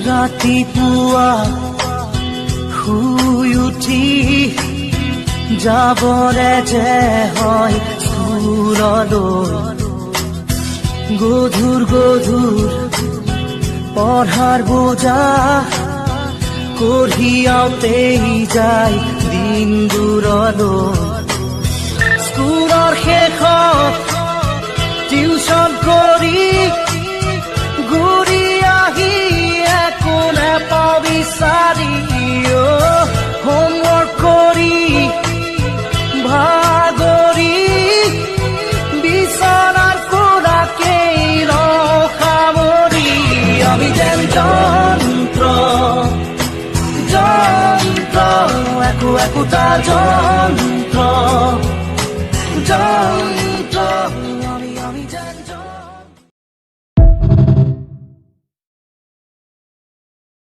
ৰাতিপুৱা শুই উঠি যাবৰে যে হয় স্কুললৈ গধুৰ গধুৰ পঢ়াৰ বোজা কঢ়িয়াওঁতেই যায় দিনবোৰলৈ স্কুলৰ শেষত টিউচন কৰি ঘূৰি আহি একো নেপাওঁ বিচাৰি হোমৱৰ্ক কৰি ভাগৰি বিচনাৰ কোৰাকেই সামৰি আমি যেন যন্ত্ৰ যন্ত্ৰ একো একোটা যন্ত্ৰ যন্ত্ৰ